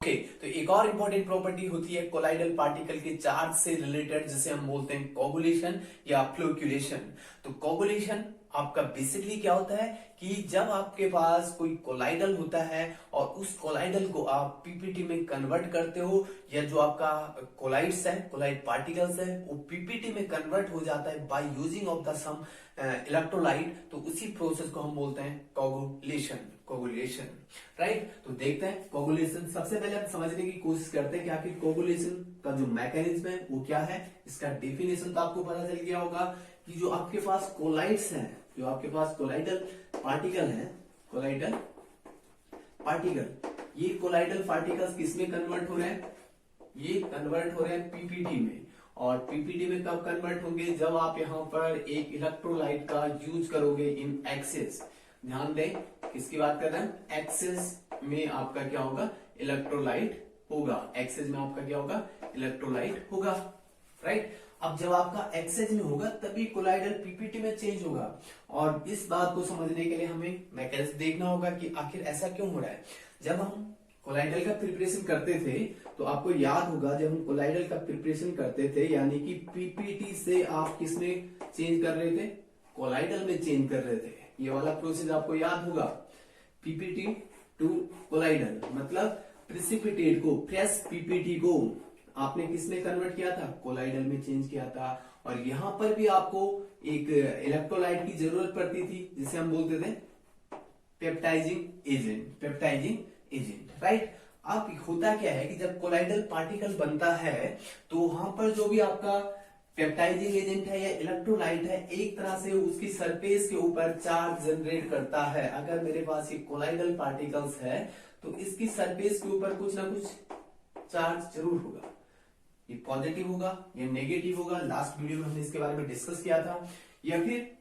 तो एक और इंपॉर्टेंट प्रॉपर्टी होती है कोलाइडल पार्टिकल के चार्ज से रिलेटेड, जिसे हम बोलते हैं कोगुलेशन या फ्लोक्यूलेशन। तो कोगुलेशन आपका बेसिकली क्या होता है कि जब आपके पास कोई कोलाइडल होता है और उस कोलाइडल को आप पीपीटी में कन्वर्ट करते हो, या जो आपका कोलाइड्स है, कोलाइड पार्टिकल्स है, वो पीपीटी में कन्वर्ट हो जाता है by using of the some electrolyte, तो उसी प्रोसेस को हम बोलते हैं कोगुलेशन। राइट, तो देखते हैं कोगुलेशन। सबसे पहले हम समझने की कोशिश करते हैं कि आखिर कोगुलेशन का जो मैकेनिज्म है वो क्या है। इसका डेफिनेशन तो आपको पता चल गया होगा कि जो आपके पास कोलाइड्स हैं, जो आपके पास कोलाइडल पार्टिकल है, कोलाइडल पार्टिकल, ये कोलाइडल पार्टिकल्स किसमें कन्वर्ट हो रहे हैं? ये कन्वर्ट हो रहे हैं पीपीटी में। और पीपीटी में कब कन्वर्ट होंगे? जब आप यहाँ पर एक इलेक्ट्रोलाइट का यूज करोगे इन एक्सेस। ध्यान दें, किसकी बात कर रहे हैं? एक्सेस में आपका क्या होगा? इलेक्ट्रोलाइट होगा। एक्सेस में आपका क्या होगा? इलेक्ट्रोलाइट होगा। राइट, अब जब आपका एक्सेस में होगा तभी कोलाइडल पीपीटी में चेंज होगा। और इस बात को समझने के लिए हमें मैकेनिज्म देखना होगा कि आखिर ऐसा क्यों हो रहा है। जब हम कोलाइडल का प्रिपरेशन करते थे तो आपको याद होगा, जब हम कोलाइडल का प्रिपरेशन करते थे यानी कि पीपीटी से आप किसमें चेंज कर रहे थे? कोलाइडल में चेंज कर रहे थे। ये वाला प्रोसेस आपको याद होगा, पीपीटी टू कोलाइडल, मतलब प्रिसिपिटेट को, फ्रेश पीपीटी को आपने किसमें कन्वर्ट किया था? कोलाइडल में चेंज किया था। और यहां पर भी आपको एक इलेक्ट्रोलाइट की जरूरत पड़ती थी, जिसे हम बोलते थे पेप्टाइजिंग एजेंट। राइट, अब होता क्या है कि जब कोलाइडल पार्टिकल बनता है तो वहां पर जो भी आपका पेप्टाइजिंग एजेंट है या इलेक्ट्रोलाइट है, एक तरह से उसकी सरफेस के ऊपर चार्ज जनरेट करता है। अगर मेरे पास ये कोलाइडल पार्टिकल्स है तो इसकी सरफेस के ऊपर कुछ ना कुछ चार्ज जरूर होगा। ये पॉजिटिव होगा या नेगेटिव होगा। लास्ट वीडियो में हमने इसके बारे में डिस्कस किया था। या फिर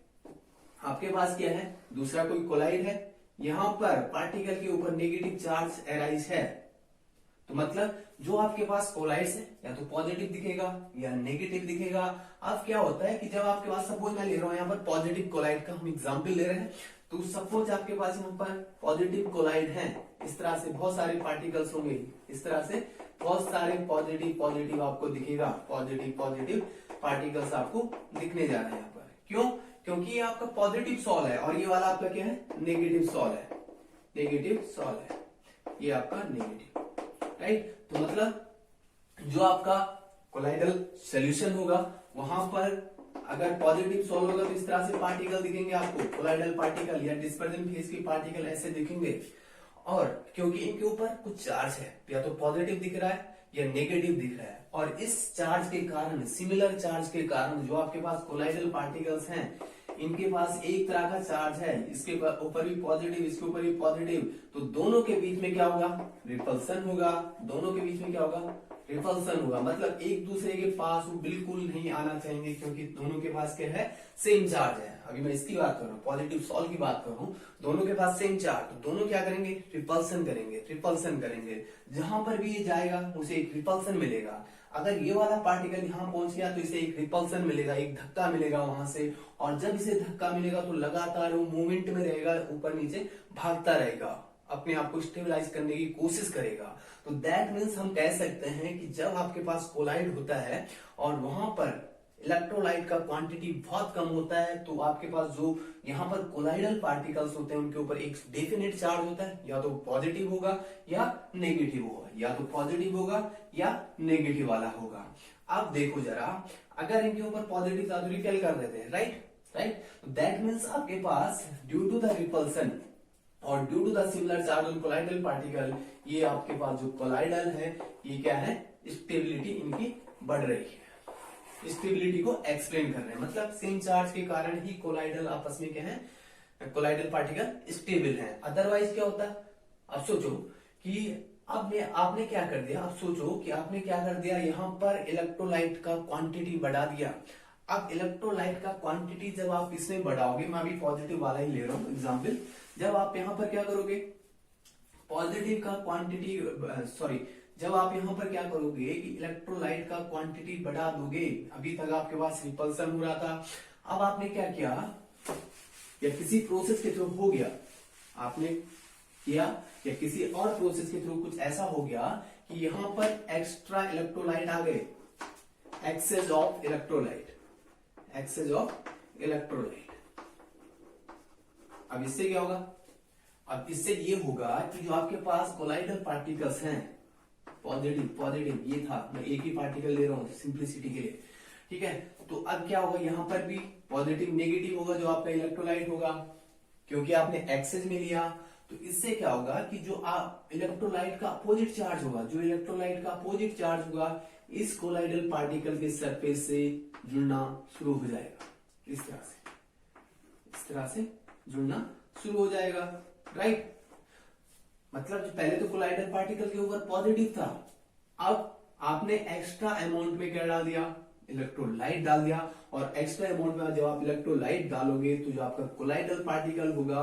आपके पास क्या है? दूसरा कोई कोलाइड है, यहां पर पार्टिकल के ऊपर नेगेटिव चार्ज एराइज है, तो मतलब जो आपके पास कोलाइड्स है या तो पॉजिटिव दिखेगा या नेगेटिव दिखेगा। अब क्या होता है कि जब आपके पास, सपोज मैं ले रहा हूं यहाँ पर पॉजिटिव कोलाइड का हम एग्जांपल ले रहे हैं, तो सपोज आपके पास यहाँ पर पॉजिटिव कोलाइड है, इस तरह से बहुत सारे पार्टिकल्स होंगे, इस तरह से बहुत सारे पॉजिटिव आपको दिखेगा, पॉजिटिव पार्टिकल्स आपको दिखने जा रहे हैं यहाँ पर। क्यों? क्योंकि ये आपका पॉजिटिव सॉल है और ये वाला आपका क्या है? नेगेटिव सॉल है, ये आपका नेगेटिव। राइट, तो मतलब जो आपका कोलाइडल सॉल्यूशन होगा वहां पर अगर पॉजिटिव सॉल्व होगा तो इस तरह से पार्टिकल दिखेंगे आपको, कोलाइडल पार्टिकल या डिस्पर्जन फेज के पार्टिकल ऐसे दिखेंगे। और क्योंकि इनके ऊपर कुछ चार्ज है, या तो पॉजिटिव दिख रहा है या नेगेटिव दिख रहा है, और इस चार्ज के कारण, सिमिलर चार्ज के कारण जो आपके पास कोलाइडल पार्टिकल्स हैं, इनके पास एक तरह का चार्ज है, इसके ऊपर भी पॉजिटिव, इसके ऊपर भी पॉजिटिव, तो दोनों के बीच में क्या होगा? रिपल्सन होगा। दोनों के बीच में क्या होगा? रिपल्सन होगा। मतलब एक दूसरे के पास वो बिल्कुल नहीं आना चाहेंगे, क्योंकि दोनों के पास क्या है? सेम चार्ज है। अभी मैं इसकी बात कर रहा हूँ, पॉजिटिव सॉल की बात कर रहा हूँ, दोनों के पास सेम चार्ज, तो दोनों क्या करेंगे? रिपल्सन करेंगे। जहां पर भी ये जाएगा उसे एक रिपल्सन मिलेगा। अगर ये वाला पार्टिकल यहाँ पहुंच गया तो इसे एक रिपल्सन मिलेगा, एक धक्का मिलेगा वहां से, और जब इसे धक्का मिलेगा तो लगातार वो मूवमेंट में रहेगा, ऊपर नीचे भागता रहेगा, अपने आप को स्टेबलाइज करने की कोशिश करेगा। तो दैट मीन्स हम कह सकते हैं कि जब आपके पास कोलाइड होता है और वहां पर इलेक्ट्रोलाइट का क्वांटिटी बहुत कम होता है, तो आपके पास जो यहाँ पर कोलाइडल पार्टिकल्स होते हैं उनके ऊपर एक डेफिनेट चार्ज होता है, या तो पॉजिटिव होगा या नेगेटिव होगा, या तो पॉजिटिव होगा या नेगेटिव वाला होगा। अब देखो जरा, अगर इनके ऊपर पॉजिटिव था तो रिपेल कर देते हैं, राइट। तो दैट मीन्स आपके पास ड्यू टू द रिपल्सन और due to the similar charge on colloidal particle, ये आपके पास जो कोलाइडल है, ये क्या है? स्टेबिलिटी इनकी बढ़ रही है। स्टेबिलिटी को एक्सप्लेन कर रहे हैं, मतलब सेम चार्ज के कारण ही कोलाइडल आपस में क्या है? कोलाइडल पार्टिकल स्टेबल है। अदरवाइज क्या होता? अब सोचो कि आपने क्या कर दिया, अब सोचो कि आपने क्या कर दिया, यहाँ पर इलेक्ट्रोलाइट का क्वांटिटी बढ़ा दिया। अब इलेक्ट्रोलाइट का क्वांटिटी जब आप इसमें बढ़ाओगे, मैं अभी पॉजिटिव वाला ही ले रहा हूँ एग्जाम्पल, जब आप यहाँ पर क्या करोगे? पॉजिटिव का क्वांटिटी, जब आप यहाँ पर क्या करोगे कि इलेक्ट्रोलाइट का क्वांटिटी बढ़ा दोगे, अभी तक आपके पास रिपल्सन हो रहा था, अब आपने क्या किया, या किसी प्रोसेस के थ्रू हो गया, आपने किया या किसी और प्रोसेस के थ्रू कुछ ऐसा हो गया कि यहां पर एक्स्ट्रा इलेक्ट्रोलाइट आ गए, excess of electrolyte, excess of electrolyte. अब इससे क्या होगा, अब इससे ये होगा कि जो आपके पास कोलाइडल पार्टिकल्स हैं, पॉजिटिव पॉजिटिव ये था, मैं एक ही पार्टिकल ले रहा हूं सिंप्लिसिटी के लिए, ठीक है। तो अब क्या होगा, यहां पर भी पॉजिटिव नेगेटिव होगा जो आपका इलेक्ट्रोलाइट होगा, क्योंकि आपने एक्सेस में लिया। तो इससे क्या होगा कि जो इलेक्ट्रोलाइट का अपोजिट चार्ज होगा, जो इलेक्ट्रोलाइट का अपोजिट चार्ज होगा इस कोलाइडल पार्टिकल के सरफेस से जुड़ना शुरू हो जाएगा, इस तरह से जुड़ना शुरू हो जाएगा, राइट। मतलब जो पहले तो कोलाइडल पार्टिकल के ऊपर पॉजिटिव था, अब आपने एक्स्ट्रा अमाउंट में क्या डाल दिया, इलेक्ट्रोलाइट डाल दिया, और एक्स्ट्रा अमाउंट में जब आप इलेक्ट्रोलाइट डालोगे तो जो आपका कोलाइडल पार्टिकल होगा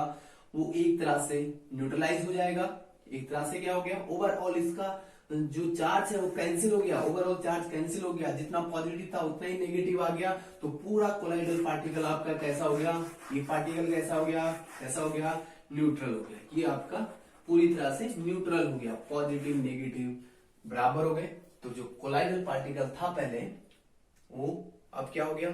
वो एक तरह से न्यूट्रलाइज हो जाएगा, एक तरह से क्या हो गया, ओवरऑल इसका जो चार्ज है वो कैंसिल हो गया, ओवरऑल चार्ज कैंसिल हो गया, जितना पॉजिटिव था उतना ही नेगेटिव आ गया, तो पूरा कोलाइडल पार्टिकल आपका कैसा हो गया, ये पार्टिकल कैसा हो गया, कैसा हो गया, न्यूट्रल हो गया, ये आपका पूरी तरह से न्यूट्रल हो गया, पॉजिटिव नेगेटिव बराबर हो गए। तो जो कोलाइडल पार्टिकल था पहले वो अब क्या हो गया,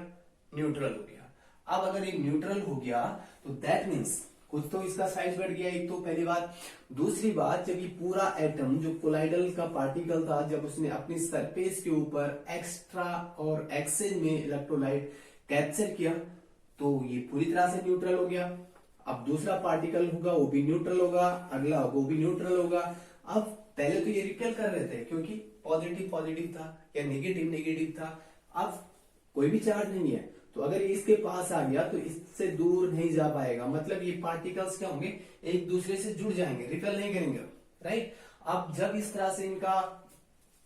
न्यूट्रल हो गया। अब अगर ये न्यूट्रल हो गया तो दैट मीन्स कुछ तो इसका साइज बढ़ गया, एक तो पहली बात। दूसरी बात, जब ये पूरा एटम जो कोलाइडल का पार्टिकल था, जब उसने अपनी सरफेस के ऊपर एक्स्ट्रा और एक्सेस में इलेक्ट्रोलाइट कैप्चर किया तो ये पूरी तरह से न्यूट्रल हो गया। अब दूसरा पार्टिकल होगा वो भी न्यूट्रल होगा, अगला वो भी न्यूट्रल होगा। अब पहले तो ये रिपेल कर रहे थे क्योंकि पॉजिटिव पॉजिटिव था या नेगेटिव नेगेटिव था, अब कोई भी चार्ज नहीं है, तो अगर ये इसके पास आ गया तो इससे दूर नहीं जा पाएगा, मतलब ये पार्टिकल्स क्या होंगे, एक दूसरे से जुड़ जाएंगे, रिपेल नहीं करेंगे, राइट। अब जब इस तरह से इनका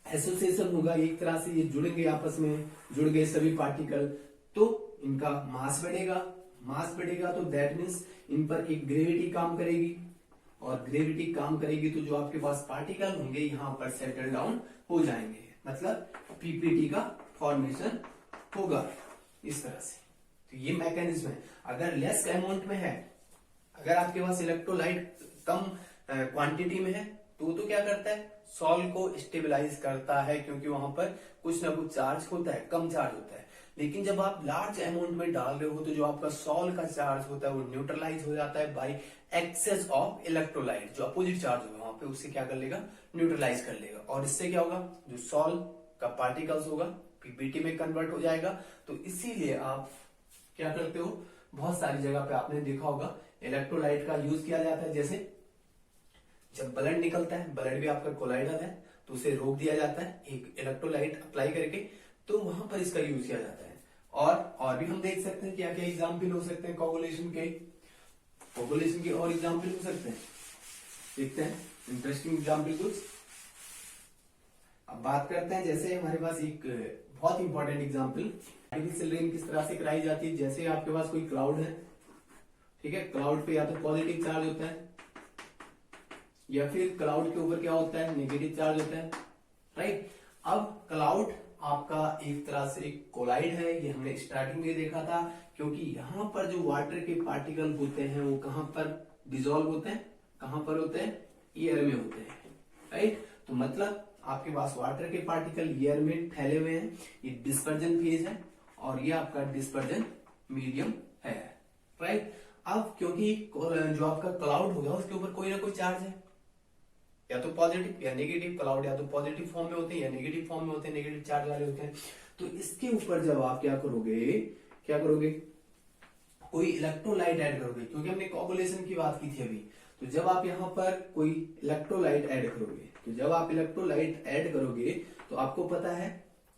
एसोसिएशन होगा, एक तरह से ये जुड़ेंगे, आपस में जुड़ गए सभी पार्टिकल, तो इनका मास बढ़ेगा, मास बढ़ेगा तो दैट मीन्स इन पर एक ग्रेविटी काम करेगी, और ग्रेविटी काम करेगी तो जो आपके पास पार्टिकल होंगे यहाँ पर सेटल डाउन हो जाएंगे, मतलब पीपीटी का फॉर्मेशन होगा इस तरह से। तो ये मैकेनिज्म है। अगर लेस अमाउंट में है, अगर आपके पास इलेक्ट्रोलाइट कम क्वांटिटी में है तो क्या करता है, सॉल्ट को स्टेबलाइज करता है, क्योंकि वहां पर कुछ ना कुछ चार्ज होता है, कम चार्ज होता है। लेकिन जब आप लार्ज अमाउंट में डाल रहे हो तो जो आपका सॉल्ट का चार्ज होता है वो न्यूट्रलाइज हो जाता है बाय एक्सेस ऑफ इलेक्ट्रोलाइट, जो अपोजिट चार्ज होगा वहां पे उससे क्या कर लेगा, न्यूट्रलाइज कर लेगा, और इससे क्या होगा, जो सॉल्ट का पार्टिकल्स होगा पीपीटी में कन्वर्ट हो जाएगा। तो इसीलिए आप क्या करते हो, बहुत सारी जगह पे आपने देखा होगा इलेक्ट्रोलाइट का यूज किया जाता है, जैसे जब ब्लड निकलता है, ब्लड भी आपका कोलाइडल है तो उसे रोक दिया जाता है एक इलेक्ट्रोलाइट अप्लाई करके, तो वहां पर इसका यूज किया जाता है। और भी हम देख सकते हैं क्या क्या एग्जाम्पल हो सकते हैं कोगुलेशन के और एग्जाम्पल हो सकते हैं, देखते हैं इंटरेस्टिंग एग्जाम्पल कुछ। अब बात करते हैं, जैसे हमारे पास एक बहुत इंपॉर्टेंट एग्जाम्पल, आर्टिफिशियल रेन किस तरह से कराई जाती है। जैसे आपके पास कोई क्लाउड है, ठीक है, क्लाउड पे या तो पॉजिटिव चार्ज होता है या फिर क्लाउड के ऊपर क्या होता है, नेगेटिव चार्ज होता है, राइट। अब क्लाउड आपका एक तरह से कोलाइड है, ये हमने स्टार्टिंग में देखा था, क्योंकि यहाँ पर जो वाटर के पार्टिकल होते हैं वो कहां पर डिसॉल्व होते हैं, कहां पर होते हैं, एयर में होते हैं, राइट। तो मतलब आपके पास वाटर के पार्टिकल एयर में फैले हुए हैं, ये डिस्पर्जन फेज है और ये आपका डिस्पर्जन मीडियम है, राइट। अब क्योंकि जो आपका क्लाउड होगा उसके ऊपर कोई ना कोई चार्ज है, या तो पॉजिटिव या नेगेटिव, क्लाउड या तो पॉजिटिव फॉर्म में होते हैं या नेगेटिव फॉर्म में होते हैं, नेगेटिव चार्ज वाले होते हैं। तो इसके ऊपर जब आप क्या करोगे, कोई इलेक्ट्रोलाइट ऐड करोगे, क्योंकि हमने कोगुलेशन की बात की थी अभी। तो जब आप यहाँ पर कोई इलेक्ट्रोलाइट ऐड करोगे, तो जब आप इलेक्ट्रोलाइट ऐड करोगे तो आपको पता है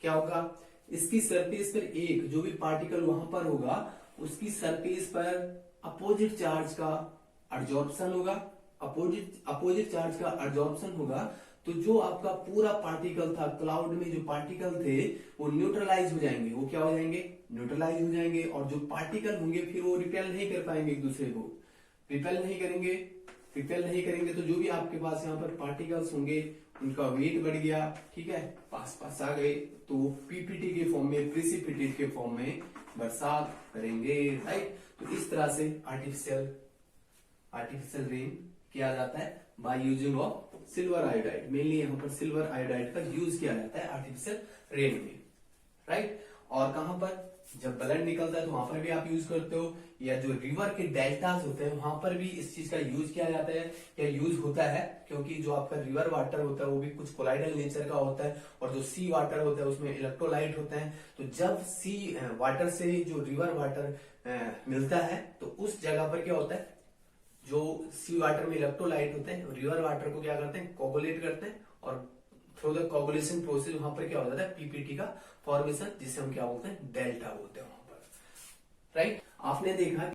क्या होगा, इसकी सरफेस पर एक जो भी पार्टिकल वहां पर होगा उसकी सरफेस पर अपोजिट चार्ज का एब्जॉर्प्शन होगा, अपोजिट चार्ज का एब्जॉर्प्शन होगा। तो जो आपका पूरा पार्टिकल था, क्लाउड में जो पार्टिकल थे वो न्यूट्रलाइज हो जाएंगे, वो क्या हो जाएंगे, न्यूट्रलाइज हो जाएंगे, और जो पार्टिकल होंगे फिर वो रिपेल नहीं कर पाएंगे एक दूसरे को, रिपेल नहीं करेंगे तो जो भी आपके पास यहाँ पर पार्टिकल्स होंगे उनका वेट बढ़ गया, ठीक है, पास आ गए तो पीपीटी के फॉर्म में, प्रिसिपिटेट के फॉर्म में बरसात करेंगे, राइट। तो इस तरह से आर्टिफिशियल रेन किया जाता है by using of silver iodide. Mainly यहाँ पर सिल्वर आयोडाइड का यूज किया जाता है आर्टिफिशियल रेन में, राइट। और कहां पर, जब ब्लड निकलता है तो वहां पर भी आप यूज करते हो, या जो रिवर के डेल्टास होते हैं वहां पर भी इस चीज का यूज किया जाता है या यूज होता है, क्योंकि जो आपका रिवर वाटर होता है वो भी कुछ कोलाइडल नेचर का होता है, और जो सी वाटर होता है उसमें इलेक्ट्रोलाइट होते हैं। तो जब सी वाटर से जो रिवर वाटर मिलता है तो उस जगह पर क्या होता है, जो सी वाटर में इलेक्ट्रोलाइट होते हैं रिवर वाटर को क्या करते हैं, कोगुलेट करते हैं, और थ्रू द कोगुलेशन प्रोसेस वहां पर क्या हो जाता है, पीपीटी का फॉर्मेशन, जिसे हम क्या बोलते हैं, डेल्टा बोलते हैं वहां पर, राइट। आपने देखा